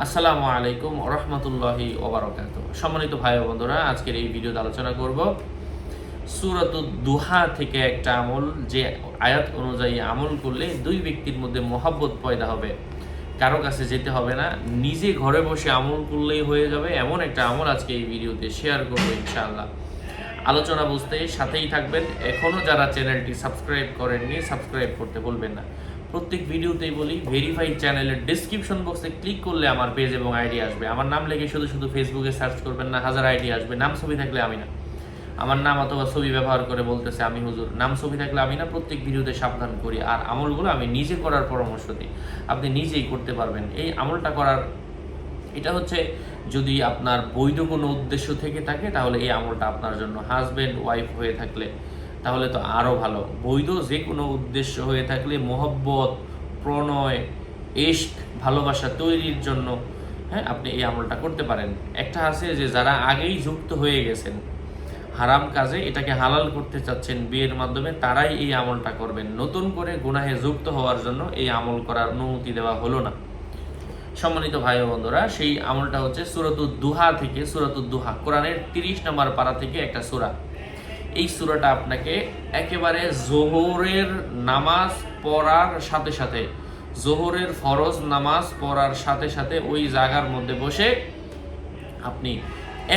আসসালামু আলাইকুম রহমতুল্লাহি ওবারাকাতুহু। সম্মানিত ভাই ও বন্ধুরা, আজকের এই ভিডিওতে আলোচনা করব সূরাতুদ দুহা থেকে একটা আমল, যে আয়াত অনুযায়ী আমল করলে দুই ব্যক্তির মধ্যে মহব্বত পয়দা হবে। কারো কাছে যেতে হবে না, নিজে ঘরে বসে আমল করলেই হয়ে যাবে। এমন একটা আমল আজকে এই ভিডিওতে শেয়ার করবো ইনশাআল্লাহ। আলোচনা বুঝতে সাথেই থাকবেন। এখনও যারা চ্যানেলটি সাবস্ক্রাইব করেননি, সাবস্ক্রাইব করতে ভুলবেন না। প্রত্যেক ভিডিওতেই বলি, ভেরিফাই চ্যানেলের ডিসক্রিপশন বক্সে ক্লিক করলে আমার পেজ এবং আইডি আসবে। আমার নাম লিখে শুধু শুধু ফেসবুকে সার্চ করবেন না, হাজার আইডি আসবে। নাম ছবি থাকলে আমি না, আমার নাম অথবা ছবি ব্যবহার করে বলতেছে আমি হুজুর, নাম ছবি থাকলে আমি না। প্রত্যেক ভিডিওতে সাবধান করি, আর আমলগুলো আমি নিজে করার পরামর্শ দিই। আপনি নিজেই করতে পারবেন। এই আমলটা করার, এটা হচ্ছে যদি আপনার বৈধ কোনো উদ্দেশ্য থেকে থাকে তাহলে এই আমলটা আপনার জন্য, হাজব্যান্ড ওয়াইফ হয়ে থাকলে তাহলে তো আরও ভালো। বৈধ যে কোনো উদ্দেশ্য হয়ে থাকলে, মোহব্বত, প্রণয়, ইশক, ভালোবাসা তৈরির জন্য, হ্যাঁ, আপনি এই আমলটা করতে পারেন। একটা আছে যে যারা আগেই যুক্ত হয়ে গেছেন হারাম কাজে, এটাকে হালাল করতে চাচ্ছেন বিয়ের মাধ্যমে, তারাই এই আমলটা করবেন। নতুন করে গুনাহে যুক্ত হওয়ার জন্য এই আমল করার অনুমতি দেওয়া হলো না। সম্মানিত ভাই ও বন্ধুরা, সেই আমলটা হচ্ছে সূরাতুদ দুহা থেকে। সূরাতুদ দুহা কোরআনের 30 নম্বর পারা থেকে একটা সূরা। এই সূরাটা আপনাকে একেবারে জোহরের নামাজ পড়ার সাথে সাথে, জোহরের ফরজ নামাজ পড়ার সাথে সাথে ওই জায়গার মধ্যে বসে আপনি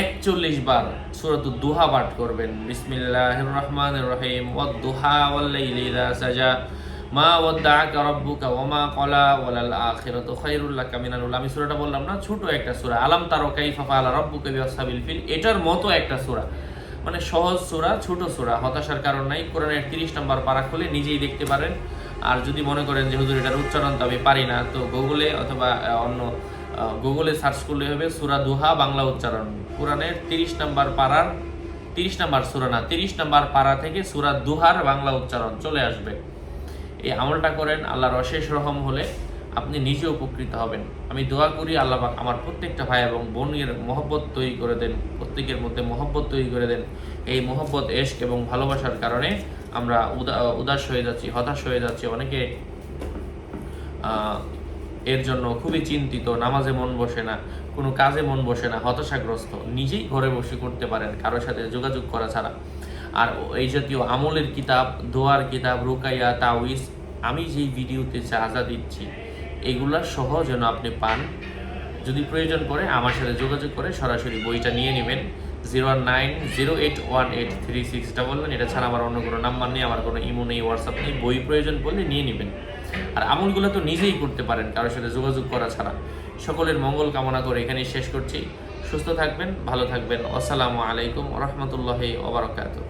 41 বার সূরাতুদ দুহা পাঠ করবেন। বিসমিল্লাহির রহমানির রহিম। ওয়াদ-দুহা ওয়াল-লাইলি ইযা সাজা মা ওয়াদ্দাআকা রাব্বুকা ওয়া মা ক্বালা ওয়ালাল আখিরাতু খায়রুল লাকা মিনাল উলা। আমি সূরাটা বললাম না, ছোট একটা সূরা। আলাম তারা কাইফা ফাআলা রাব্বুকা বিআসহাবিল ফিল, এটার মতো একটা সূরা। মানে সহজ সূরা, ছোট সূরা, হতাশার কারণ নাই। কোরআনের 30 নম্বর পারা খুলে নিজেই দেখতে পারেন। আর যদি মনে করেন যে হুজুর এটার উচ্চারণ তো আমি পারি না, তো গুগলে অথবা অন্য গুগলে সার্চ করলে হবে সূরা দুহা বাংলা উচ্চারণ। কোরআনের 30 নম্বর পারার, 30 নম্বর সূরা না, 30 নম্বর পারা থেকে সূরা দুহার বাংলা উচ্চারণ চলে আসবে। এই আমলটা করেন, আল্লাহর অশেষ রহম হলে আপনি নিজে উপকৃত হবেন। আমি দোয়া করি আল্লাহ পাক আমার প্রত্যেকটা ভাই এবং বোনের মহব্বত তৈরি করে দেন, প্রত্যেকের মধ্যে মহব্বত তৈরি করে দেন। এই মহব্বত, ইশক এবং ভালোবাসার কারণে আমরা উদাস হয়ে যাচ্ছি, হতাশ হয়ে যাচ্ছি। অনেকে এর জন্য খুবই চিন্তিত, নামাজে মন বসে না, কোনো কাজে মন বসে না, হতাশাগ্রস্ত। নিজেই ঘরে বসে করতে পারেন, কারোর সাথে যোগাযোগ করা ছাড়া। আর এই জাতীয় আমলের কিতাব, দোয়ার কিতাব, রুকাইয়া, তাওয়িজ, আমি যেই ভিডিওতে যা যা দিচ্ছি এগুলা সহ যেন আপনি পান। যদি প্রয়োজন পড়ে আমার সাথে যোগাযোগ করে সরাসরি বইটা নিয়ে নেবেন। 09081836611। এটা ছাড়া আমার অন্য কোনো নাম্বার নেই, আমার কোনো ইমো নেই, হোয়াটসঅ্যাপ নেই। বই প্রয়োজন পড়লে নিয়ে নেবেন। আর আমলগুলো তো নিজেই করতে পারেন কারোর সাথে যোগাযোগ করা ছাড়া। সকলের মঙ্গল কামনা করে এখানেই শেষ করছি। সুস্থ থাকবেন, ভালো থাকবেন। আসসালামু আলাইকুম রহমতুল্লাহি ওয়া বারাকাতুহু।